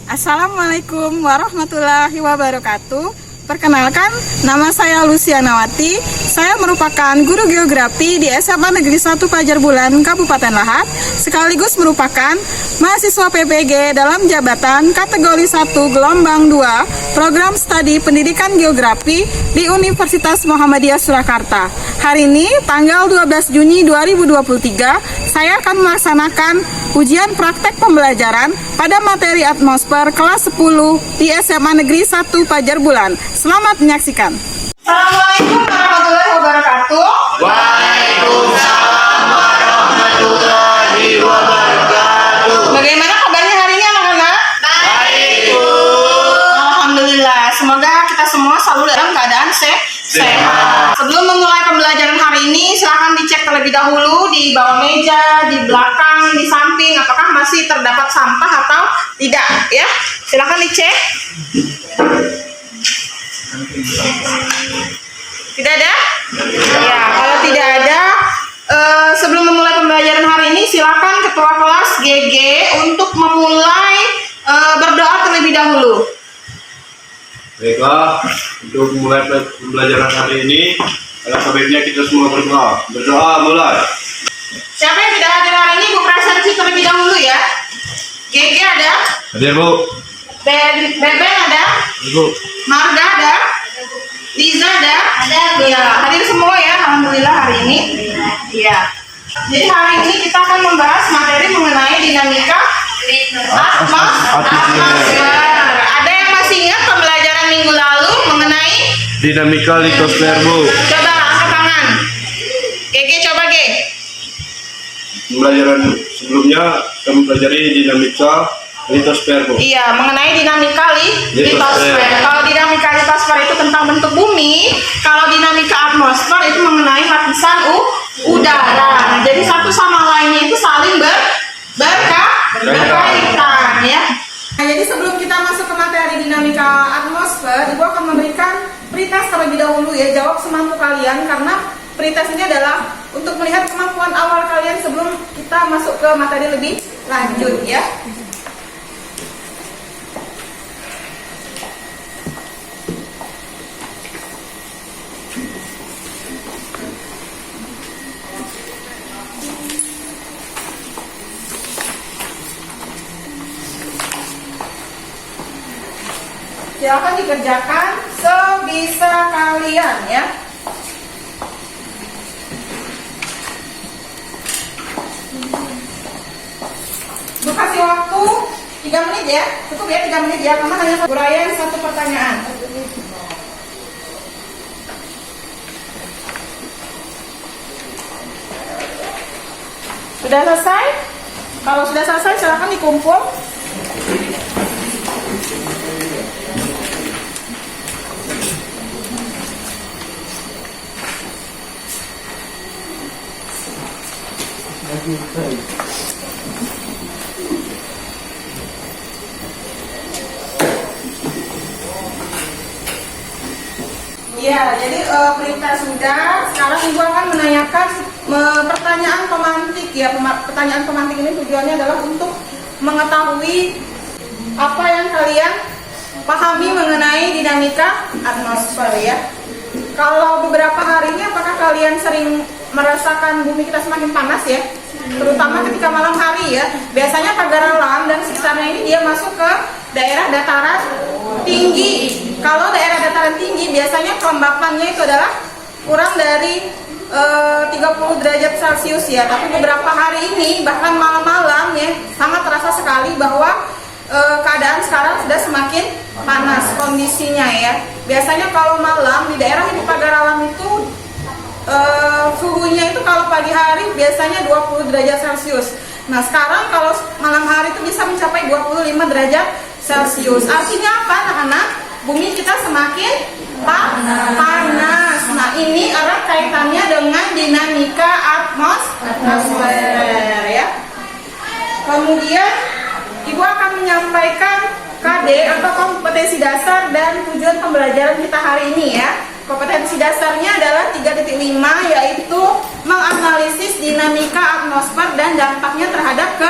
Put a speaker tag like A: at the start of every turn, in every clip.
A: Assalamualaikum warahmatullahi wabarakatuh. Perkenalkan, nama saya Lucianawati. Saya merupakan guru geografi di SMA Negeri 1 Pajar Bulan, Kabupaten Lahat, sekaligus merupakan mahasiswa PPG dalam jabatan kategori 1 gelombang 2 program studi pendidikan geografi di Universitas Muhammadiyah Surakarta. Hari ini, tanggal 12 Juni 2023, saya akan melaksanakan ujian praktek pembelajaran pada materi atmosfer kelas 10 di SMA Negeri 1 Pajar Bulan. Selamat menyaksikan. Assalamualaikum warahmatullahi wabarakatuh.
B: Waalaikumsalam warahmatullahi wabarakatuh.
A: Bagaimana kabarnya hari ini anak-anak?
B: Baik, Bu.
A: Alhamdulillah. Semoga kita semua selalu dalam keadaan sehat. Sebelum memulai pembelajaran hari ini, silahkan dicek terlebih dahulu di bawah meja, di belakang, di samping, apakah masih terdapat sampah atau tidak, ya. Silahkan dicek. Tidak ada? Ya, kalau tidak ada, sebelum memulai pembelajaran hari ini, silakan ketua kelas GG untuk memulai berdoa terlebih dahulu.
C: Baiklah, untuk memulai pembelajaran hari ini, sebaiknya kita semua berdoa. Berdoa mulai.
A: Siapa yang tidak hadir hari ini, Bu presensi terlebih dahulu ya. GG ada?
C: Hadir, Bu.
A: Beben ada?
C: Ibu.
A: Marga ada? Liza ada? Ada. Ya, hadir semua ya, alhamdulillah hari ini. Iya. Jadi hari ini kita akan membahas materi mengenai dinamika atmosfer. Ada yang masih ingat pembelajaran minggu lalu mengenai
C: Dinamika litosfer, Bu.
A: coba angkat tangan. GG coba G.
C: Pembelajaran sebelumnya kita mempelajari dinamika litosfer, Bu.
A: Iya, mengenai dinamika litosfer. Kalau dinamika litosfer itu tentang bentuk bumi, kalau dinamika atmosfer itu mengenai lapisan udara. Nah, jadi satu sama lainnya itu saling berkaitan, ya. Nah, jadi sebelum kita masuk ke materi dinamika atmosfer, Ibu akan memberikan pretest terlebih dahulu ya, jawab semampu kalian karena pretest ini adalah untuk melihat kemampuan awal kalian sebelum kita masuk ke materi lebih lanjut ya. Silakan dikerjakan sebisa kalian ya. Bu kasih waktu 3 menit ya. Cukup ya 3 menit ya. Karena hanya uraian satu pertanyaan. Sudah selesai? Kalau sudah selesai silakan dikumpul. Ya, jadi perintah sudah. Sekarang Ibu akan menanyakan pertanyaan pemantik ya. Pertanyaan pemantik ini tujuannya adalah untuk mengetahui apa yang kalian pahami mengenai dinamika atmosfer ya. Kalau beberapa hari ini apakah kalian sering merasakan bumi kita semakin panas ya? Terutama ketika malam hari ya. Biasanya Pagaralam dan sekitarnya ini dia masuk ke daerah dataran tinggi. Kalau daerah dataran tinggi biasanya kelembapannya itu adalah kurang dari 30 derajat Celcius ya. Tapi beberapa hari ini bahkan malam-malam ya sangat terasa sekali bahwa keadaan sekarang sudah semakin panas kondisinya ya. Biasanya kalau malam di daerah ini Pagaralam itu suhunya itu kalau pagi hari biasanya 20 derajat Celcius. Nah sekarang kalau malam hari itu bisa mencapai 25 derajat Celcius. Artinya apa anak-anak? Bumi kita semakin panas. Nah ini erat kaitannya dengan dinamika atmosfer ya. Kemudian Ibu akan menyampaikan KD atau kompetensi dasar dan tujuan pembelajaran kita hari ini ya. Kompetensi dasarnya adalah 3.5 yaitu menganalisis dinamika atmosfer dan dampaknya terhadap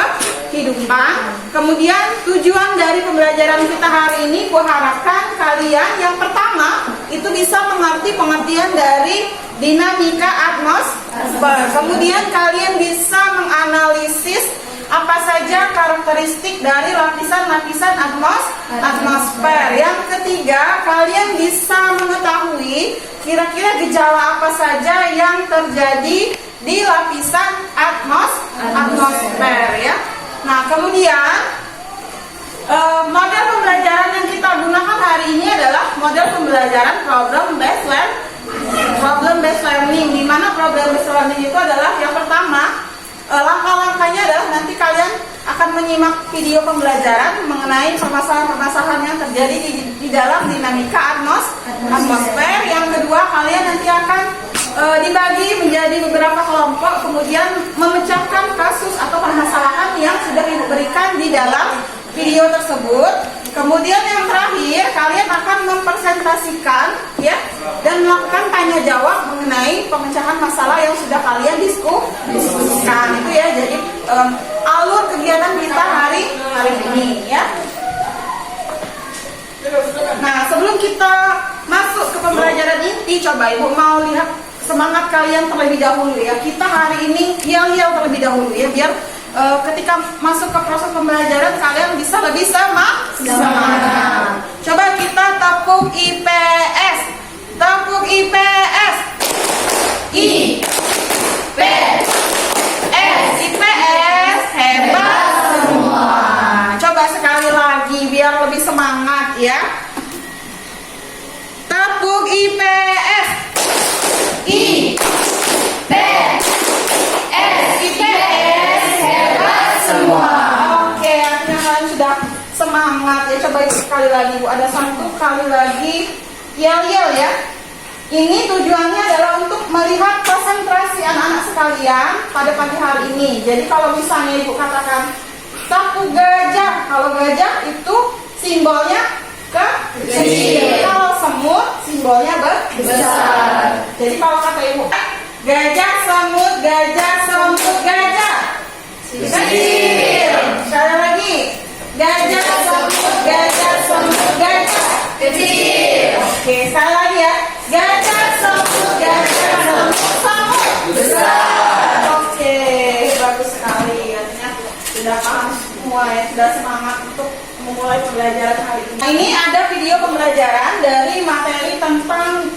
A: kehidupan. Kemudian tujuan dari pembelajaran kita hari ini, kuharapkan kalian yang pertama itu bisa mengerti pengertian dari dinamika atmosfer. Kemudian kalian bisa menganalisis apa saja karakteristik dari lapisan-lapisan atmosfer. Yang ketiga, kalian bisa mengetahui kira-kira gejala apa saja yang terjadi di lapisan atmosfer ya. Nah, kemudian model pembelajaran yang kita gunakan hari ini adalah model pembelajaran problem based learning, di mana problem based learning itu adalah yang pertama, langkah-langkahnya adalah nanti kalian akan menyimak video pembelajaran mengenai permasalahan-permasalahan yang terjadi di dalam dinamika atmosfer. Yang kedua, kalian nanti akan dibagi menjadi beberapa kelompok, kemudian memecahkan kasus atau permasalahan yang sudah diberikan di dalam video tersebut. Kemudian yang terakhir, kalian akan mempresentasikan ya dan melakukan tanya jawab mengenai pemecahan masalah yang sudah kalian diskusikan itu ya. Jadi alur kegiatan kita hari ini ya. Nah, sebelum kita masuk ke pembelajaran inti, coba Ibu mau lihat semangat kalian terlebih dahulu ya. Kita hari ini yel-yel terlebih dahulu ya, biar ketika masuk ke proses pembelajaran kalian bisa lebih semangat. Coba kita tepuk IPS. Tepuk IPS. IPS hebat semua. Coba sekali lagi biar lebih semangat ya. Tepuk IPS. IPS hebat semua. Oke, akhirnya kalian sudah semangat ya. Coba sekali lagi Bu, ada satu kali lagi yel-yel ya. Ini tujuannya adalah untuk melihat konsentrasi anak-anak sekalian pada pagi hari ini. Jadi kalau misalnya Ibu katakan satu gajah, kalau gajah itu simbolnya kecil, kalau semut simbolnya besar. Jadi kalau kata Ibu gajah, semut, gajah, kecil. Sekali lagi, gajah, semut, kecil. Oke, sekali lagi ya. Gajah, semut, besar. Oke, bagus sekali. Artinya sudah paham semua ya, sudah semangat untuk memulai pembelajaran hari ini. Nah, ini ada video pembelajaran dari materi tentang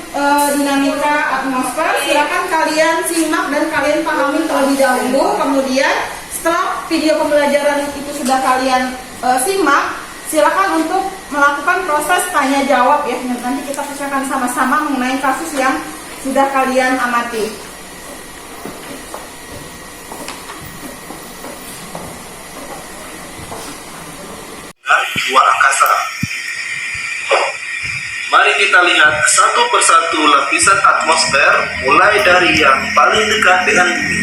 A: dinamika atmosfer. Silakan kalian simak dan kalian pahami terlebih dahulu. Kemudian setelah video pembelajaran itu sudah kalian simak, silakan untuk melakukan proses tanya jawab ya. Nanti kita pecahkan sama-sama mengenai kasus yang sudah kalian amati.
C: Luar angkasa. Mari kita lihat satu persatu lapisan atmosfer, mulai dari yang paling dekat dengan bumi.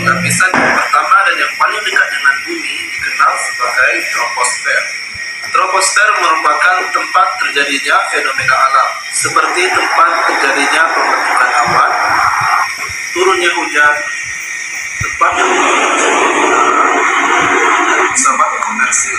C: Lapisan yang pertama dan yang paling dekat dengan bumi dikenal sebagai troposfer. Troposfer merupakan tempat terjadinya fenomena alam, seperti tempat terjadinya pembentukan awan, turunnya hujan, tempat pesawat komersil.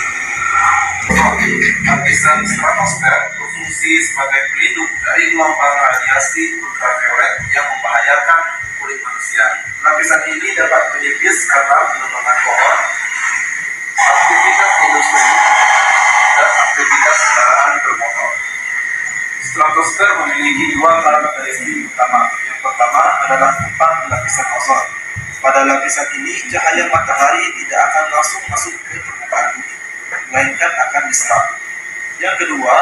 C: Lapisan stratosfer berfungsi sebagai pelindung dari gelombang radiasi ultraviolet yang membahayakan kulit manusia. Lapisan ini dapat menipis karena penebangan pohon, aktivitas industri, dan aktivitas kendaraan bermotor. Stratosfer memiliki dua karakteristik utama. Yang pertama adalah tentang lapisan ozon. Pada lapisan ini, cahaya matahari tidak akan langsung masuk ke permukaan bumi, melainkan akan diserap. Yang kedua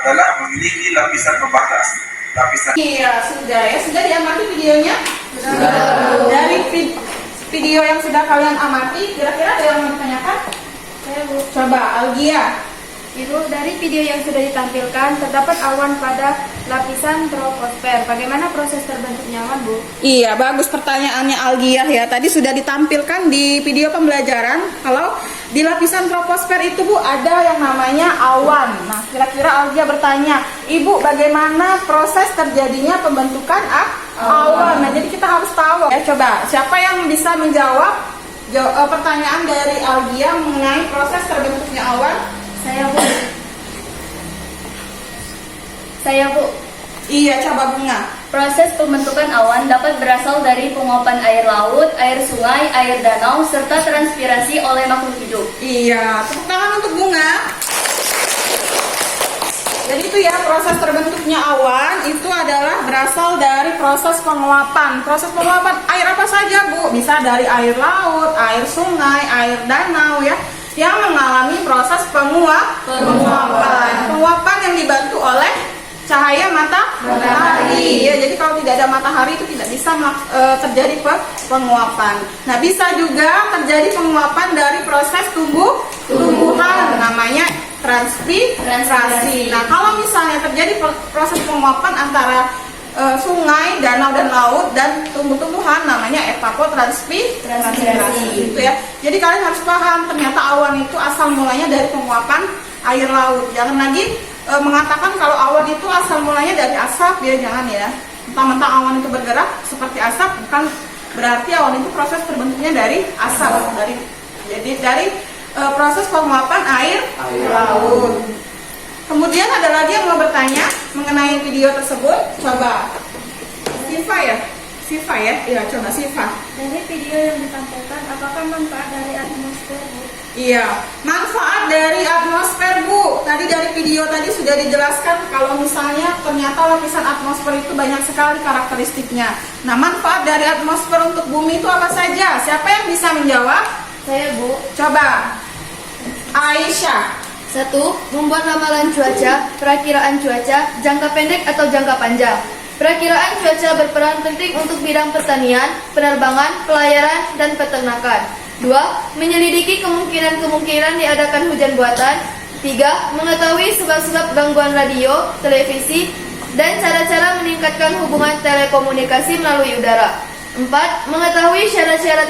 C: adalah memiliki lapisan pembatas.
A: Iya, sudah diamati videonya? Sudah. Dari video yang sudah kalian amati, kira-kira ada yang mau ditanyakan? Coba Algia,
D: Ibu, dari video yang sudah ditampilkan terdapat awan pada lapisan troposfer. Bagaimana proses terbentuknya awan, Bu?
A: Iya, bagus pertanyaannya Algiah ya. Tadi sudah ditampilkan di video pembelajaran. Kalau di lapisan troposfer itu Bu ada yang namanya awan. Nah, kira-kira Algiah bertanya, Ibu bagaimana proses terjadinya pembentukan awan? Nah, jadi kita harus tahu ya. Coba, siapa yang bisa menjawab pertanyaan dari Algiah mengenai proses terbentuknya awan?
D: Saya, Bu.
A: Iya, coba Bunga.
D: Proses pembentukan awan dapat berasal dari penguapan air laut, air sungai, air danau, serta transpirasi oleh makhluk hidup.
A: Iya, tepuk tangan untuk Bunga. Jadi itu ya, proses terbentuknya awan itu adalah berasal dari proses penguapan. Proses penguapan air apa saja, Bu? Bisa dari air laut, air sungai, air danau ya, yang mengalami proses penguapan. Penguapan yang dibantu oleh cahaya matahari. Ya, jadi kalau tidak ada matahari itu tidak bisa terjadi penguapan. Nah, bisa juga terjadi penguapan dari proses tumbuhan, namanya transpirasi. Nah, kalau misalnya terjadi proses penguapan antara sungai, danau dan laut dan tumbuh-tumbuhan, namanya evapotranspirasi. Gitu ya. Jadi kalian harus paham ternyata awan itu asal mulanya dari penguapan air laut. Jangan lagi mengatakan kalau awan itu asal mulanya dari asap, ya jangan ya. Mentang-mentang awan itu bergerak seperti asap, bukan berarti awan itu proses terbentuknya dari asap. Dari proses penguapan air laut. Kemudian ada lagi yang mau bertanya mengenai video tersebut. Coba Siva ya? Iya, coba Siva.
D: Dari video yang ditampilkan, apakah manfaat dari atmosfer, Bu?
A: Iya, manfaat dari atmosfer, Bu. Tadi dari video tadi sudah dijelaskan kalau misalnya ternyata lapisan atmosfer itu banyak sekali karakteristiknya. Nah, manfaat dari atmosfer untuk bumi itu apa saja? Siapa yang bisa menjawab?
D: Saya, Bu.
A: Coba Aisyah.
D: 1. Membuat ramalan cuaca, perakiraan cuaca, jangka pendek atau jangka panjang. Perakiraan cuaca berperan penting untuk bidang pertanian, penerbangan, pelayaran, dan peternakan. 2. Menyelidiki kemungkinan diadakan hujan buatan. 3. Mengetahui sebab-sebab gangguan radio, televisi, dan cara-cara meningkatkan hubungan telekomunikasi melalui udara. 4. Mengetahui syarat-syarat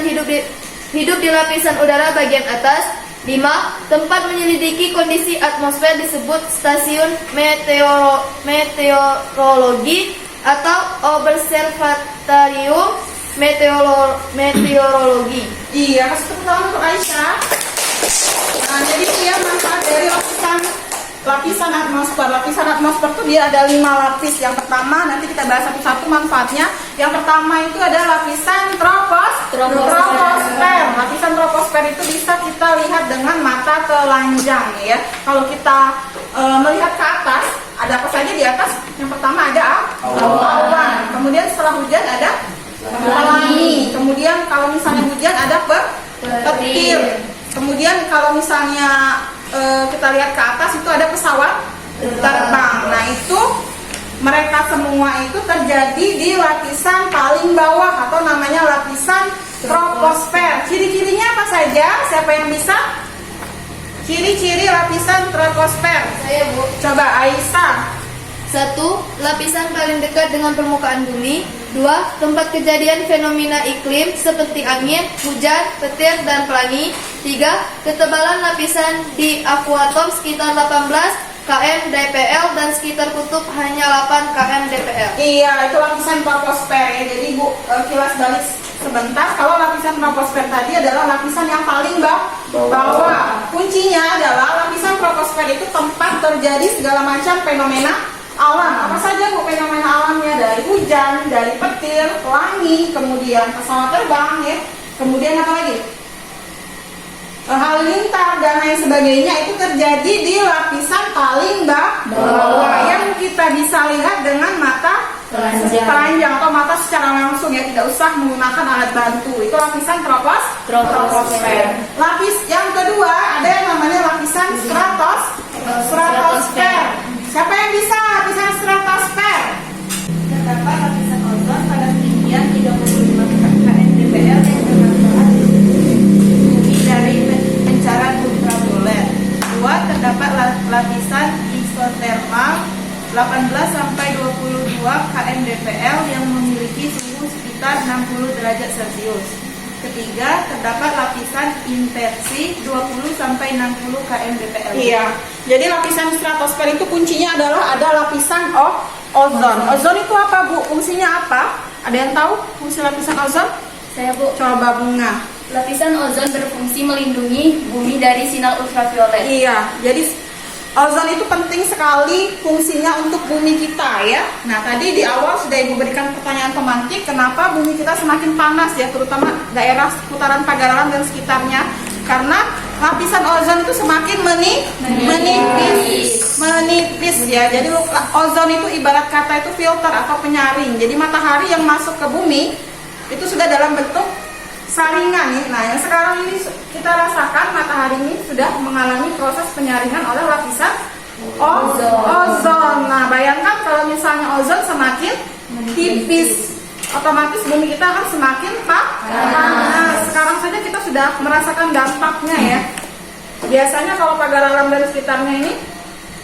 D: hidup di lapisan udara bagian atas. 5. Tempat menyelidiki kondisi atmosfer disebut stasiun meteorologi atau observatorium meteorologi.
A: Iya, kasih tepuk tangan untuk Aisyah. Nah, jadi itu ya manfaat dari lapisan atmosfer. Lapisan atmosfer itu dia ada 5 lapis. Yang pertama, nanti kita bahas satu-satu manfaatnya. Yang pertama itu ada lapisan troposfer. Lapisan troposfer itu bisa kita lihat dengan mata telanjang ya. Kalau kita melihat ke atas, ada apa saja di atas? Yang pertama ada awan. Kemudian setelah hujan ada pelangi. Kemudian kalau misalnya hujan ada petir. Kemudian kalau misalnya kita lihat ke atas itu ada pesawat terbang. Nah, itu mereka semua itu terjadi di lapisan paling bawah atau namanya lapisan troposfer. Ciri-cirinya apa saja? Siapa yang bisa? Ciri-ciri lapisan troposfer.
D: Saya, Bu.
A: Coba Aisyah.
D: 1. Lapisan paling dekat dengan permukaan bumi. 2. Tempat kejadian fenomena iklim seperti angin, hujan, petir, dan pelangi. 3. Ketebalan lapisan di akuatom sekitar 18 km dpl dan sekitar kutub hanya 8 km dpl.
A: Iya, itu lapisan troposfer ya. Jadi Bu kilas balik sebentar. Kalau lapisan troposfer tadi adalah lapisan yang paling bawah. Kuncinya adalah lapisan troposfer itu tempat terjadi segala macam fenomena alam. Apa saja Bu fenomena alamnya? Dari hujan, dari petir, pelangi, kemudian pesawat terbang ya. Kemudian apa lagi? Halilintar dan lain sebagainya itu terjadi di lapisan paling bawah yang kita bisa lihat dengan mata telanjang atau mata secara langsung ya, tidak usah menggunakan alat bantu. Itu lapisan troposfer. Lapis yang kedua ada yang namanya lapisan stratosfer. Siapa yang bisa lapisan stratosfer?
D: Terdapat lapisan ozon pada ketinggian 35 km dpl yang bermanfaat bumi dari pancaran ultraviolet. 2. Terdapat
A: derajat Celcius. Ketiga, terdapat lapisan inversi 20 sampai 60 km BPL. Iya. Jadi lapisan stratosfer itu kuncinya adalah ada lapisan ozon. Ozon itu apa, Bu? Fungsinya apa? Ada yang tahu fungsi lapisan ozon?
D: Saya, Bu.
A: Coba Bunga.
D: Lapisan ozon berfungsi melindungi bumi dari sinar ultraviolet.
A: Iya. Jadi ozon itu penting sekali fungsinya untuk bumi kita ya. Nah tadi di awal sudah Ibu berikan pertanyaan pemantik, kenapa bumi kita semakin panas ya, terutama daerah seputaran Pagararan dan sekitarnya. Karena lapisan ozon itu semakin menipis ya. Jadi ozon itu ibarat kata itu filter atau penyaring. Jadi matahari yang masuk ke bumi itu sudah dalam bentuk saringan nih. Nah, yang sekarang ini kita rasakan matahari ini sudah mengalami proses penyaringan oleh lapisan ozon. Nah, bayangkan kalau misalnya ozon semakin tipis, otomatis bumi kita akan semakin panas. Sekarang saja kita sudah merasakan dampaknya ya. Biasanya kalau Pagararan dan sekitarnya ini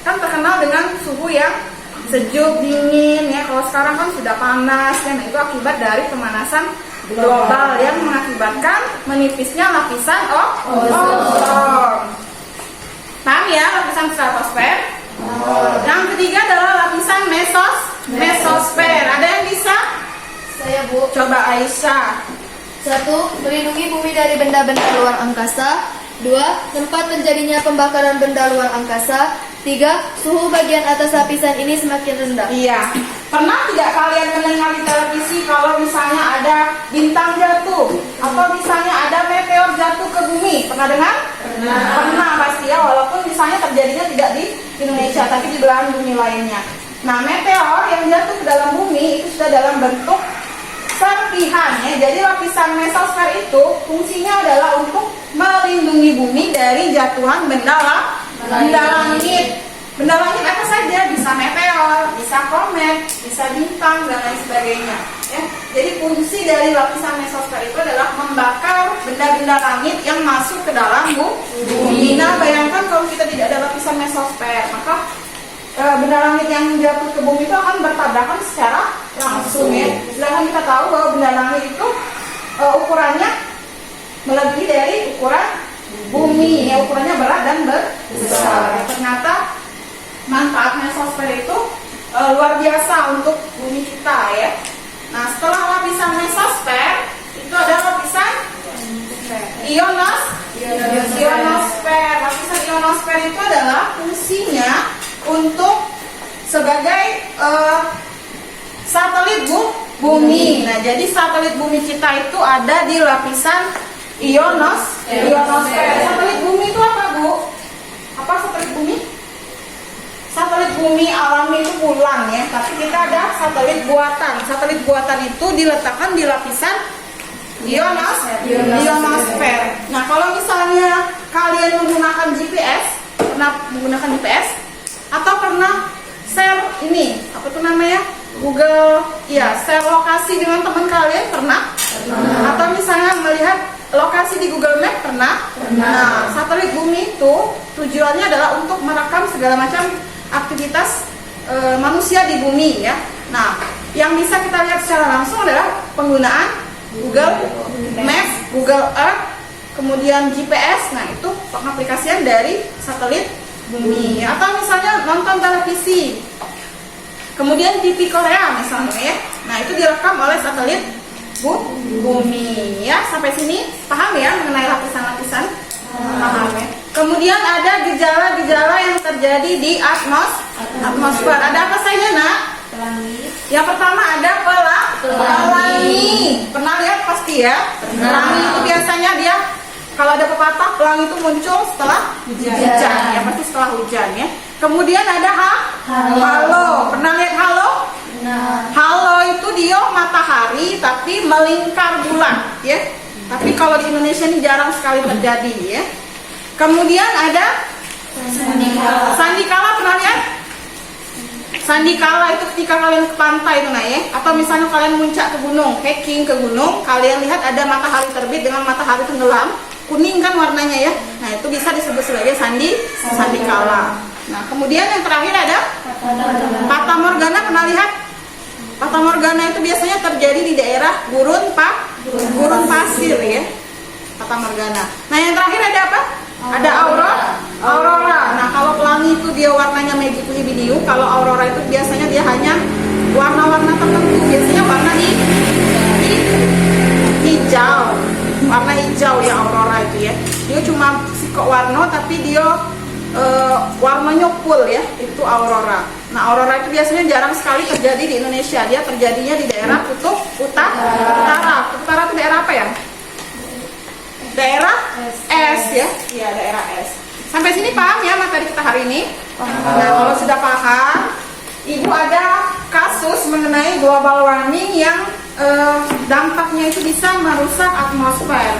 A: kan terkenal dengan suhu yang sejuk, dingin ya. Kalau sekarang kan sudah panas dan itu akibat dari pemanasan global yang mengakibatkan menipisnya lapisan ozon. Paham ya lapisan stratosfer? Yang ketiga adalah lapisan mesosfer. Ada yang bisa?
D: Saya, Bu.
A: Coba Aisyah.
D: 1. Melindungi bumi dari benda-benda luar angkasa. 2. Tempat terjadinya pembakaran benda luar angkasa. 3. Suhu bagian atas lapisan ini semakin rendah.
A: Iya. Pernah tidak kalian mendengar di televisi kalau misalnya ada bintang jatuh atau misalnya ada meteor jatuh ke bumi? Pernah dengar? Pernah pasti ya, walaupun misalnya terjadinya tidak di Indonesia tapi di belahan bumi lainnya. Nah, meteor yang jatuh ke dalam bumi itu sudah dalam bentuk serpihan ya. Jadi lapisan mesosfer itu fungsinya adalah untuk melindungi bumi dari jatuhan benda langit. Benda langit apa saja, bisa meteor, bisa komet, bisa bintang dan lain sebagainya ya. Jadi fungsi dari lapisan mesosfer itu adalah membakar benda-benda langit yang masuk ke dalam bumi. Nah, bayangkan kalau kita tidak ada lapisan mesosfer, maka benda langit yang jatuh ke bumi itu akan bertabrakan secara langsung ya. Sedangkan kita tahu bahwa benda langit itu ukurannya melebihi dari ukuran bumi ya, ukurannya berat dan besar. Ternyata manfaat mesosfer itu luar biasa untuk bumi kita ya. Nah, setelah lapisan mesosfer itu ada lapisan ionosfer. Lapisan ionosfer itu adalah fungsinya untuk sebagai satelit bumi. Nah, jadi satelit bumi kita itu ada di lapisan ionosfer. Satelit bumi itu apa, Bu? Apa satelit bumi? Satelit bumi alami itu bulan ya, tapi kita ada satelit buatan. Satelit buatan itu diletakkan di lapisan ionosfer. Nah, kalau misalnya kalian menggunakan GPS, pernah menggunakan GPS atau pernah share ini, apa tuh namanya? Google, ya, share lokasi dengan teman kalian pernah? Atau misalnya melihat lokasi di Google Map pernah? Nah, satelit bumi itu tujuannya adalah untuk merekam segala macam aktivitas manusia di bumi ya. Nah, yang bisa kita lihat secara langsung adalah penggunaan Google Maps, Google Earth, kemudian GPS. Nah, itu pengaplikasian dari satelit bumi. Atau misalnya nonton televisi, kemudian TV Korea misalnya ya. Nah, itu direkam oleh satelit bumi ya. Sampai sini paham ya mengenai lapisan-lapisan? Paham ya. Kemudian ada gejala-gejala yang terjadi di atmosfer. Ada apa saja, Nak?
D: Pelangi.
A: Yang pertama ada pelangi. Pernah lihat pasti ya? Pelangi itu biasanya dia kalau ada pepatah, pelangi itu muncul setelah hujan ya, pasti setelah hujan ya. Kemudian ada halo. Pernah lihat halo?
D: Nah.
A: Halo itu dia matahari tapi melingkar bulan ya. Tapi kalau di Indonesia ini jarang sekali terjadi ya. Kemudian ada sandikala. Pernah lihat? Sandikala itu ketika kalian ke pantai itu nah ya, atau misalnya kalian muncak ke gunung, hiking ke gunung, kalian lihat ada matahari terbit dengan matahari tenggelam, kuning kan warnanya ya. Nah, itu bisa disebut sebagai sandikala. Nah, kemudian yang terakhir ada fata morgana. Pernah lihat? Fata morgana itu biasanya terjadi di daerah gurun pasir ya. Fata morgana. Nah, yang terakhir ada apa? Ada aurora. Nah, kalau pelangi itu dia warnanya magically biru, kalau aurora itu biasanya dia hanya warna-warna tertentu. Biasanya warna hijau. Warna hijau ya aurora itu ya. Dia cuma sikok warna tapi dia warnanya full ya. Itu aurora. Nah, aurora itu biasanya jarang sekali terjadi di Indonesia. Dia terjadinya di daerah kutub utara. Utara itu daerah apa ya? Daerah es ya. Iya, daerah es. Sampai sini paham ya materi kita hari ini? Nah, kalau sudah paham, Ibu ada kasus mengenai global warming yang dampaknya itu bisa merusak atmosfer.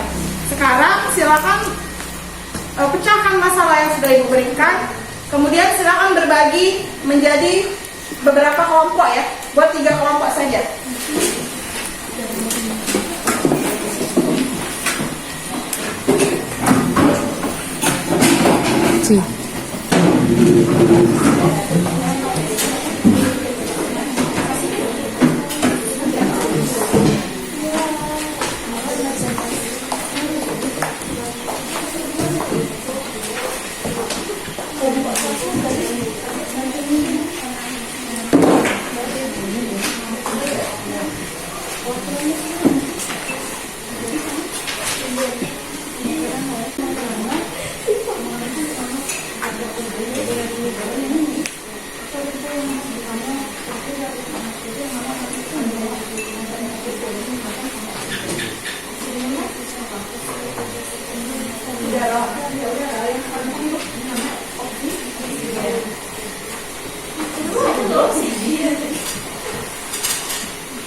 A: Sekarang silakan pecahkan masalah yang sudah Ibu berikan. Kemudian silakan berbagi menjadi beberapa kelompok ya. Buat 3 kelompok saja.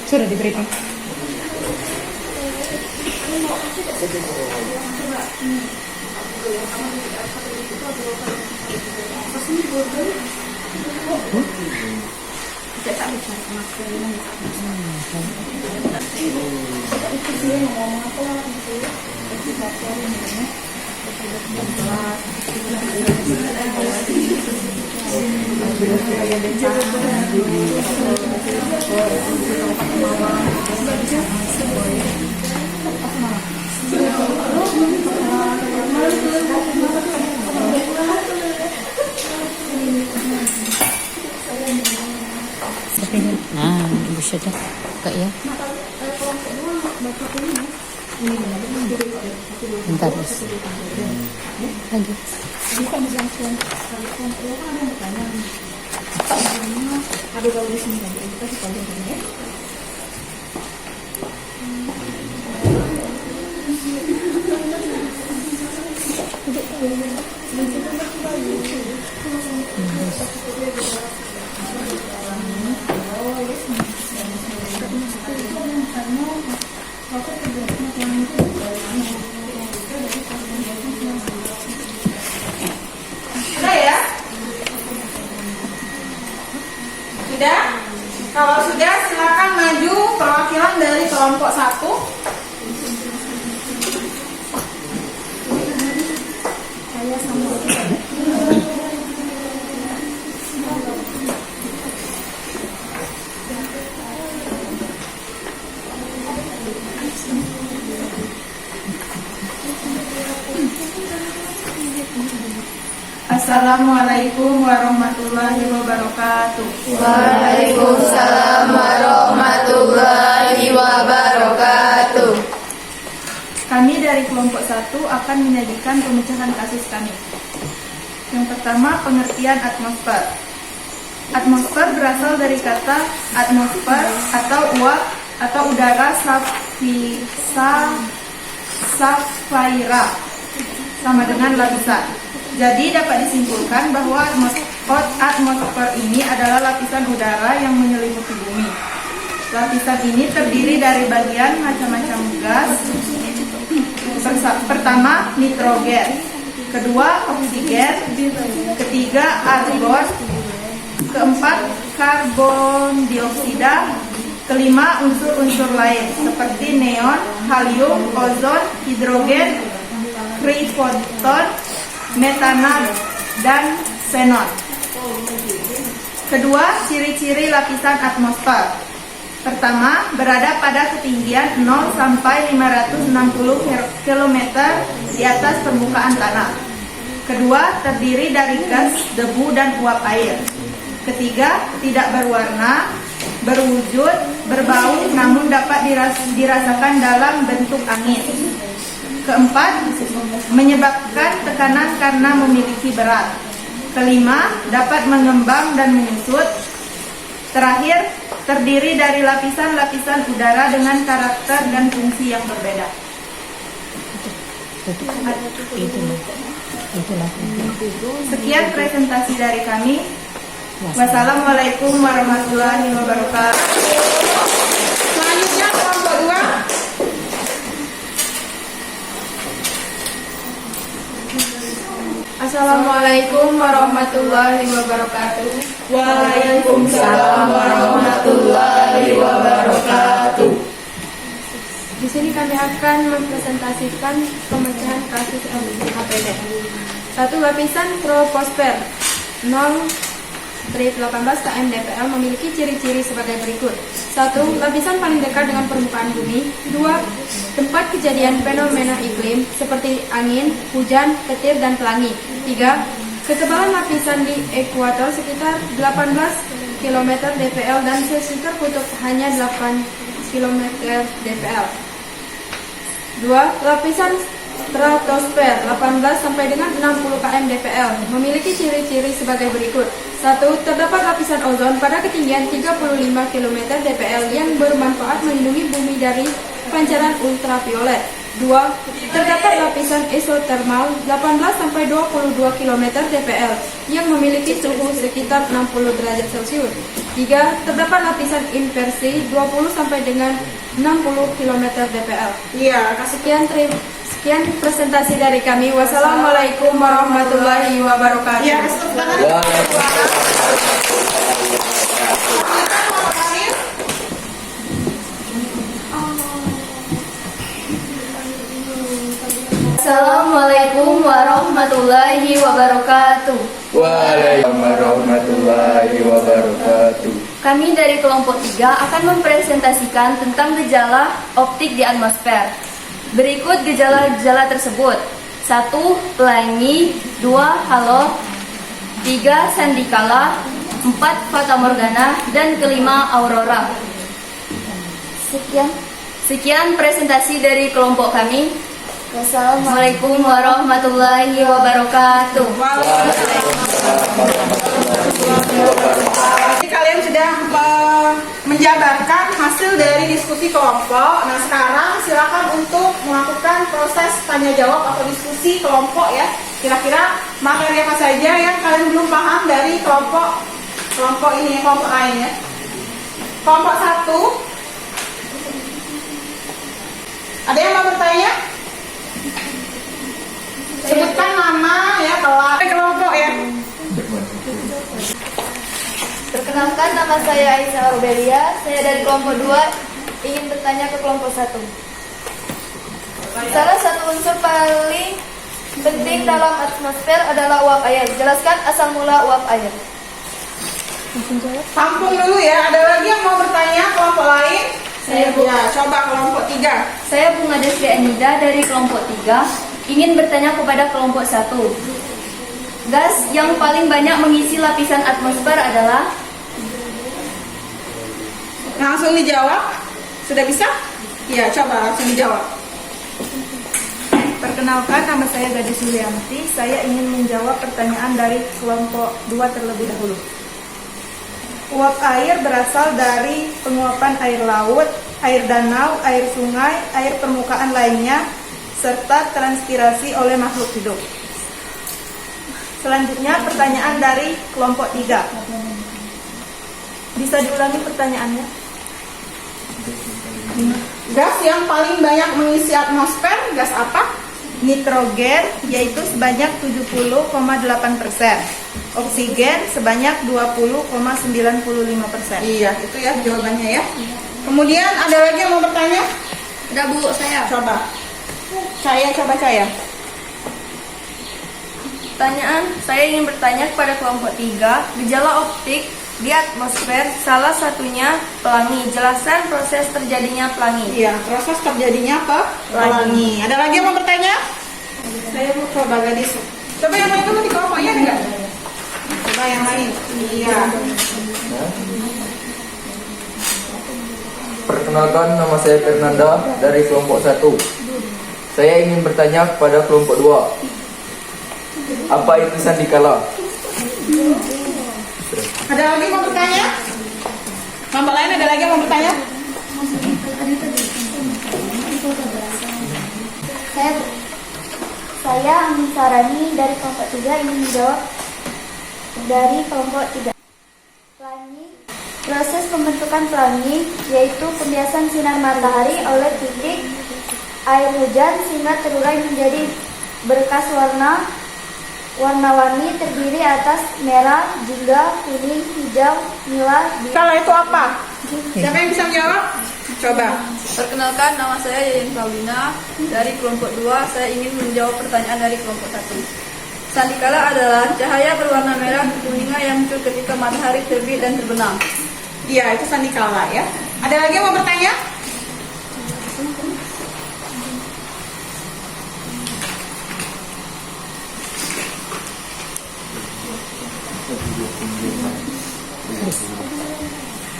E: Sudah diberikan.
F: Nah, bisa dah buka ya. Bentar lagi.
A: Sudah ya? Sudah? Kalau sudah silakan maju perwakilan dari kelompok 1. Assalamualaikum warahmatullahi wabarakatuh.
D: Waalaikumsalam warahmatullahi wabarakatuh.
A: Kami dari kelompok 1 akan menyajikan pemecahan kasus kami. Yang pertama, pengertian atmosfer. Atmosfer berasal dari kata atmosfer atau uap atau udara safaira sama dengan lapisan. Jadi dapat disimpulkan bahwa atmosfer ini adalah lapisan udara yang menyelimuti bumi. Lapisan ini terdiri dari bagian macam-macam gas. Pertama, nitrogen. Kedua, oksigen. Ketiga, argon. Keempat, karbon dioksida. Kelima, unsur-unsur lain seperti neon, helium, ozon, hidrogen, krypton, metana, dan xenon. Kedua, ciri-ciri lapisan atmosfer. Pertama, berada pada ketinggian 0 sampai 560 km di atas permukaan tanah. Kedua, terdiri dari gas, debu, dan uap air. Ketiga, tidak berwarna, berwujud, berbau, namun dapat dirasakan dalam bentuk angin. Keempat, menyebabkan tekanan karena memiliki berat. Kelima, dapat mengembang dan menyusut. Terakhir, terdiri dari lapisan-lapisan udara dengan karakter dan fungsi yang berbeda.
F: Itulah.
A: Sekian presentasi dari kami. Wassalamualaikum warahmatullahi wabarakatuh. Selanjutnya kelompok 2.
D: Assalamualaikum warahmatullahi wabarakatuh.
A: Waalaikumsalam warahmatullahi wabarakatuh.
D: Di sini kami akan mempresentasikan pemecahan kasus LPDP. 1. Lapisan troposfer 0,18 km DPL memiliki ciri-ciri sebagai berikut. 1. Lapisan paling dekat dengan permukaan bumi. 2. Tempat kejadian fenomena iklim seperti angin, hujan, petir, dan pelangi. 3. Ketebalan lapisan di ekuator sekitar 18 km DPL dan sekitar kutub hanya 8 km DPL. 2. Lapisan stratosfer 18 sampai dengan 60 km DPL memiliki ciri-ciri sebagai berikut. 1. Terdapat lapisan ozon pada ketinggian 35 km DPL yang bermanfaat melindungi bumi dari pancaran ultraviolet. 2. Terdapat lapisan esotermal 18 sampai 22 km DPL yang memiliki suhu sekitar 60 derajat Celcius. 3. Terdapat lapisan inversi 20 sampai dengan 60 km DPL.
A: Iya,
D: Sekian presentasi dari kami. Wassalamualaikum warahmatullahi wabarakatuh.
A: ya, kasih tangan.
D: Assalamualaikum warahmatullahi wabarakatuh.
B: Waalaikumsalam warahmatullahi wabarakatuh.
D: Kami dari kelompok 3 akan mempresentasikan tentang gejala optik di atmosfer. Berikut gejala-gejala tersebut. 1. Pelangi. 2. Halo. 3. Sandikala. 4. Fatamorgana. Dan kelima, aurora. Sekian presentasi dari kelompok kami. Wassalamualaikum warahmatullahi wabarakatuh.
A: Jadi kalian sudah menjabarkan hasil dari diskusi kelompok. Nah, sekarang silakan untuk melakukan proses tanya jawab atau diskusi kelompok ya. Kira-kira materi apa saja yang kalian belum paham dari kelompok ini, kelompok lain ya. Kelompok 1. Ada yang mau bertanya? Sebutkan nama ya, kelompok ya.
D: Perkenalkan, nama saya Aisyah Aurelia. Saya dari kelompok 2 ingin bertanya ke kelompok 1. Salah satu unsur paling penting dalam atmosfer adalah uap air. Jelaskan asal mula uap air.
A: Tampung dulu ya. Ada lagi yang mau bertanya kelompok lain? Ya, coba kelompok 3.
D: Saya Bunga Desri Anida dari kelompok 3 ingin bertanya kepada kelompok 1. Gas yang paling banyak mengisi lapisan atmosfer adalah?
A: Langsung dijawab. Sudah bisa? Ya, coba langsung dijawab.
E: Perkenalkan, nama saya Gadis Yulianti. Saya ingin menjawab pertanyaan dari kelompok 2 terlebih dahulu. Uap air berasal dari penguapan air laut, air danau, air sungai, air permukaan lainnya, serta transpirasi oleh makhluk hidup. Selanjutnya pertanyaan dari kelompok 3. Bisa diulangi pertanyaannya?
A: Gas yang paling banyak mengisi atmosfer, gas apa?
E: Nitrogen, yaitu sebanyak 70,8%. Oksigen sebanyak 20,95%.
A: Iya, itu ya jawabannya ya. Kemudian ada lagi yang mau bertanya?
D: Ada Bu, saya.
A: Coba saya.
D: Pertanyaan, saya ingin bertanya kepada kelompok 3, gejala optik Di atmosfer, salah satunya pelangi. Jelaskan proses terjadinya pelangi.
A: Iya, proses terjadinya pelangi. Ada lagi yang mau bertanya? Saya mau coba gadis. Coba yang lain dulu di kelompoknya ada nggak? Coba yang lain. Iya.
B: Perkenalkan, nama saya Fernanda dari kelompok 1. Saya ingin bertanya kepada kelompok 2. Apa itu sandikala?
A: Ada lagi mau bertanya? Kelompok lain ada lagi yang mau bertanya?
G: Saya Amin Sarani dari kelompok 3 ingin menjawab dari kelompok 3. Pelangi, proses pembentukan pelangi yaitu pembiasan sinar matahari oleh titik air hujan sehingga terurai menjadi berkas warna-warni terdiri atas merah, jingga, kuning, hijau, nila, biru.
A: Kalau itu apa? Siapa yang bisa menjawab? Coba.
D: Perkenalkan, nama saya Yayan Paulina dari kelompok 2. Saya ingin menjawab pertanyaan dari kelompok 1. Sandikala adalah cahaya berwarna merah kekuningan yang muncul ketika matahari terbit dan terbenam.
A: Iya, itu sandikala ya. Ada lagi yang mau bertanya?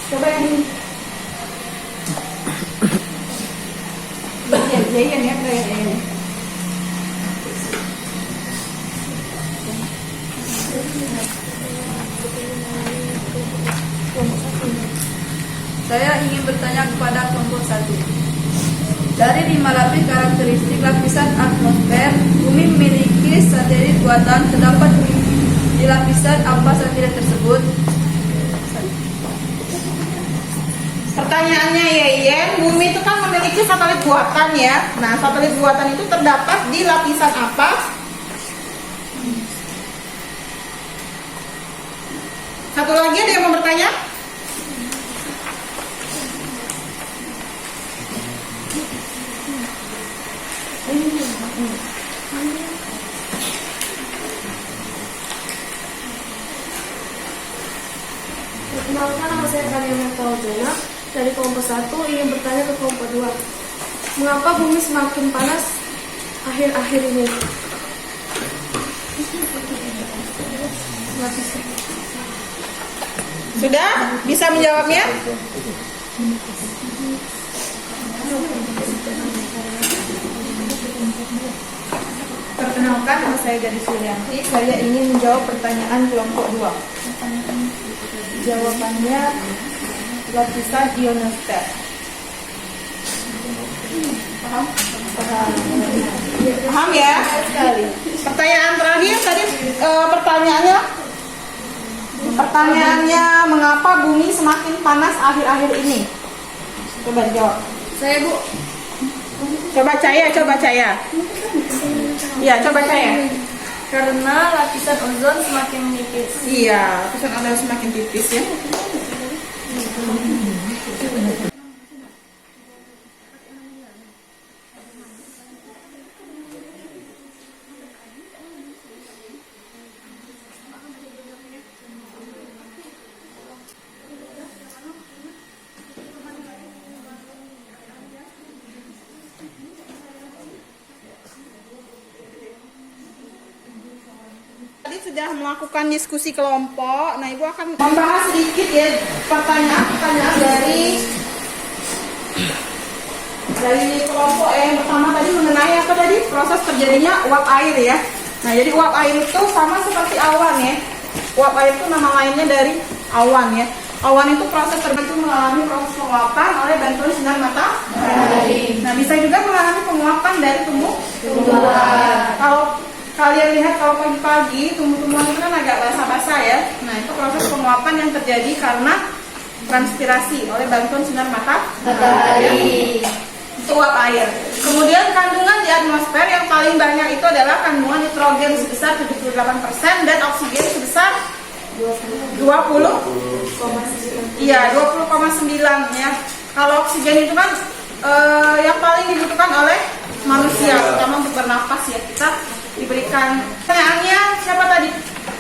A: Coba yang ini. Jayan ya, kayak
D: Saya ingin bertanya kepada kelompok 1. Dari 5 lapis karakteristik lapisan atmosfer, bumi memiliki satelit buatan. Terdapat di lapisan apa satelit tersebut?
A: Pertanyaannya Yeyen, bumi itu kan memiliki satelit buatan ya. Nah, satelit buatan itu terdapat di lapisan apa? Satu lagi ada yang mau bertanya?
H: Perkenalkan, nama saya Kariana Paujana dari kelompok 1 ingin bertanya ke kelompok 2. Mengapa bumi semakin panas akhir-akhir ini?
A: Sudah? Bisa menjawabnya?
E: Perkenalkan, nama saya Gadis Yulianti. Saya ingin menjawab pertanyaan kelompok 2. Jawabannya lapisan ionosfer. Paham?
A: Paham ya? Pertanyaan terakhir tadi pertanyaannya mengapa bumi semakin panas akhir-akhir ini? Coba jawab.
D: Saya, Bu.
A: Coba Caya. Iya, coba Caya.
D: Karena lapisan ozon semakin menipis.
A: Iya, lapisan ozon semakin tipis ya. Tadi sudah melakukan diskusi kelompok. Nah, Ibu akan membahas sedikit ya pertanyaan dari kelompok yang pertama tadi mengenai apa tadi? Proses terjadinya uap air ya. Nah, jadi uap air itu sama seperti awan ya. Uap air itu nama lainnya dari awan ya. Awan itu proses terbentuk mengalami proses penguapan oleh bantuan sinar matahari. Nah, bisa juga mengalami penguapan dari tumbuh-tumbuhan. Kalau kalian lihat kalau pagi-pagi tumbuh-tumbuhan itu kan agak basah-basah ya. Nah, itu proses penguapan yang terjadi karena transpirasi oleh bantuan sinar matahari. Itu uap air. Kemudian kandungan di atmosfer yang paling banyak itu adalah kandungan nitrogen sebesar 78% dan oksigen sebesar 20,9 ya. Kalau oksigen itu kan yang paling dibutuhkan oleh manusia, terutama untuk bernapas ya. Kita diberikan pertanyaannya siapa tadi?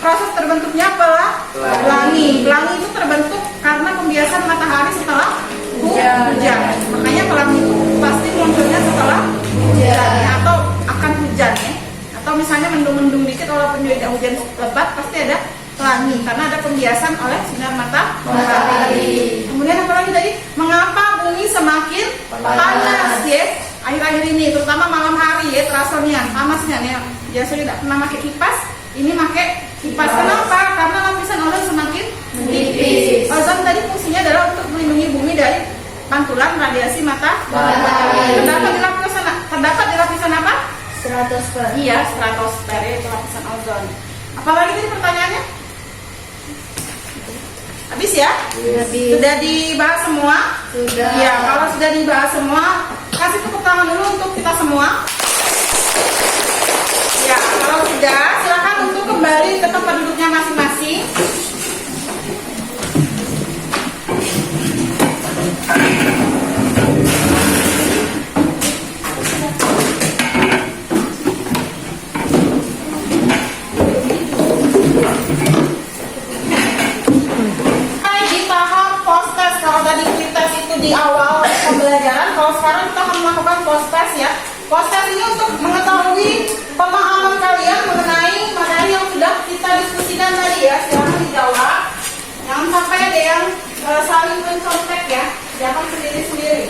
A: proses terbentuknya pelangi. Pelangi itu terbentuk karena pembiasan matahari setelah hujan. Makanya pelangi itu pasti munculnya setelah hujan ya, atau akan hujan ya. Atau misalnya mendung-mendung dikit walaupun tidak hujan lebat pasti ada pelangi karena ada pembiasan oleh sinar matahari. Kemudian apa lagi tadi? Mengapa bumi semakin panas ya? Akhir-akhir ini, terutama malam hari ya, terasanya panasnya nih. Biasanya tidak pernah pakai kipas, ini pakai kipas. Kenapa? Karena lapisan ozon semakin tipis. Ozon tadi fungsinya adalah untuk melindungi bumi dari pantulan radiasi matahari. Terdapat di lapisan apa?
G: Stratosfer.
A: Iya, stratosfer ya, itu lapisan ozon. Apalagi tadi pertanyaannya? Habis ya?
G: Habis.
A: Sudah dibahas semua?
G: Sudah.
A: Ya, kalau sudah dibahas semua, kasih tepuk tangan dulu untuk kita semua. Ya, kalau sudah, silakan untuk kembali ke tempat duduknya masing-masing. Di tahap post-test, kalau tadi pre-test itu di awal pembelajaran, kalau sekarang kita akan melakukan post-test ya. Post-test ini untuk mengetahui pemahaman kalian mengenai materi yang sudah kita diskusikan tadi ya. Silahkan dijawab. Jangan sampai ada yang saling mencontek ya. Jangan sendiri-sendiri.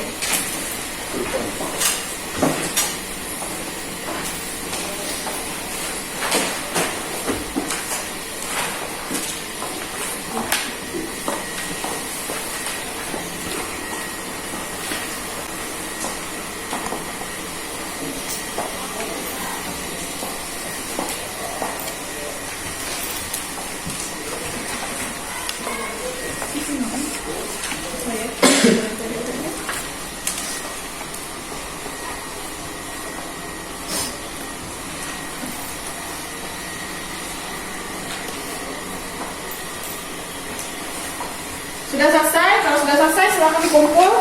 A: Sudah selesai? Kalau sudah selesai silakan kumpul.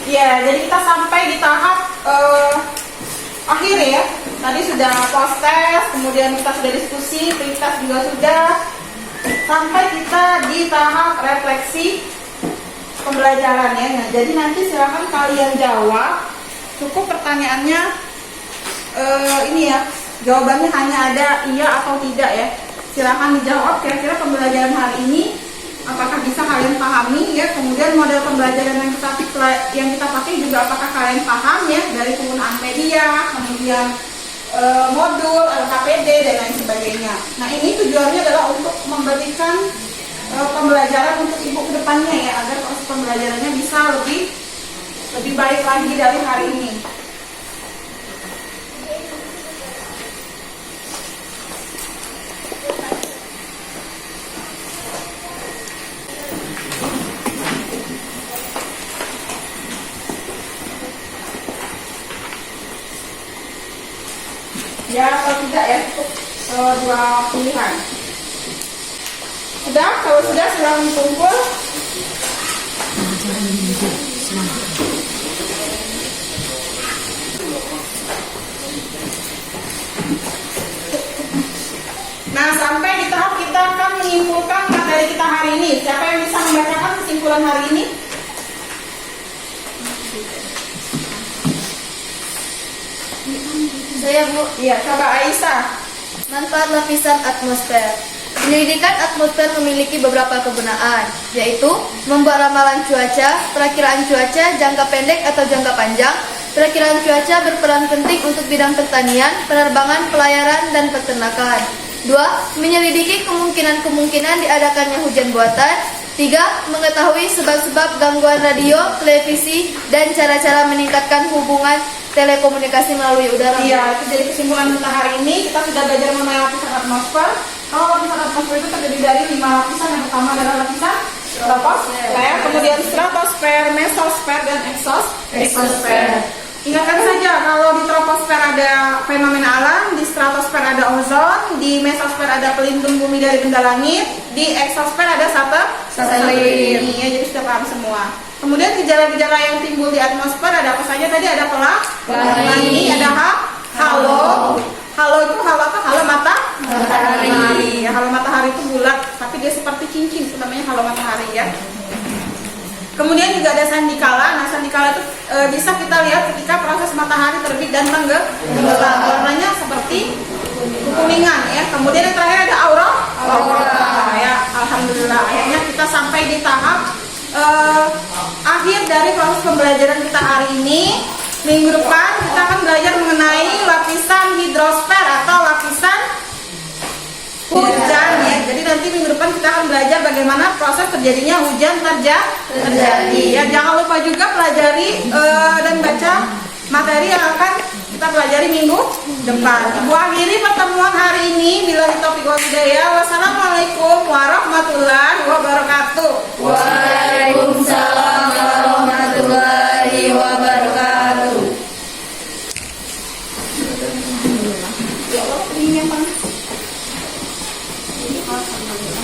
A: Ya, jadi kita sampai di tahap akhir ya. Tadi sudah post test, kemudian kita sudah diskusi, pre-test juga sudah. Sampai kita di tahap refleksi pembelajaran ya. Nah, jadi nanti silakan kalian jawab. Cukup pertanyaannya ini ya. Jawabannya hanya ada iya atau tidak ya. Silakan dijawab kira-kira pembelajaran hari ini apakah bisa kalian pahami ya. Kemudian model pembelajaran yang kita pakai juga apakah kalian paham ya, dari penggunaan media, kemudian modul, LKPD dan lain sebagainya. Nah, ini tujuannya adalah untuk memberikan pembelajaran untuk ibu ke depannya ya, agar proses pembelajarannya bisa lebih baik lagi dari hari ini. Ya, atau tidak ya, untuk dua pilihan. Sudah? Kalau sudah, silakan kumpul. Nah, sampai di tahap kita akan menyimpulkan materi kita hari ini. Siapa yang bisa membacakan kesimpulan hari ini?
D: Saya Bu.
A: Iya, coba Aisyah.
D: Manfaat lapisan atmosfer. Penyelidikan atmosfer memiliki beberapa kegunaan, yaitu membuat ramalan cuaca, perakiraan cuaca jangka pendek atau jangka panjang. Perakiraan cuaca berperan penting untuk bidang pertanian, penerbangan, pelayaran, dan peternakan. 2. Menyelidiki kemungkinan-kemungkinan diadakannya hujan buatan. 3. Mengetahui sebab-sebab gangguan radio, televisi, dan cara-cara meningkatkan hubungan telekomunikasi melalui udara.
A: Iya, itu jadi kesimpulan kita hari ini. Kita sudah belajar mengenai lapisan atmosfer. Kalau lapisan atmosfer itu terdiri dari 5 lapisan. Yang pertama adalah lapisan troposfer, kemudian stratosfer, mesosfer, dan exosfer. Ingatkan saja, kalau di troposfer ada fenomena alam, di stratosfer ada ozon, di mesosfer ada pelindung bumi dari benda langit, di exosfer ada satelit. Ya, jadi sudah paham semua. Kemudian gejala-gejala yang timbul di atmosfer ada apa saja tadi? Ada pelangi, ada halo. Halo itu halo apa? Halo matahari. Ya, halo matahari itu bulat, tapi dia seperti cincin, itu namanya halo matahari ya. Kemudian juga ada sandikala. Nah, sandikala itu bisa kita lihat ketika proses matahari terbit dan tenggelam. Warnanya seperti kuningan ya. Kemudian yang terakhir ada aurora. Ya, alhamdulillah. Akhirnya kita sampai di tahap akhir dari proses pembelajaran kita hari ini. Minggu depan kita akan belajar mengenai lapisan hidrosfer atau lapisan hujan ya. Jadi nanti minggu depan kita akan belajar bagaimana proses terjadinya hujan terjadi. Ya, jangan lupa juga pelajari dan baca materi yang akan kita pelajari minggu depan. Ibu akhiri pertemuan hari ini. Bila taufiq wal hidayah. Wassalamualaikum warahmatullahi wabarakatuh.
D: Waalaikumsalam warahmatullahi wabarakatuh.
A: Ya Allah, ini yang panas. Alhamdulillah.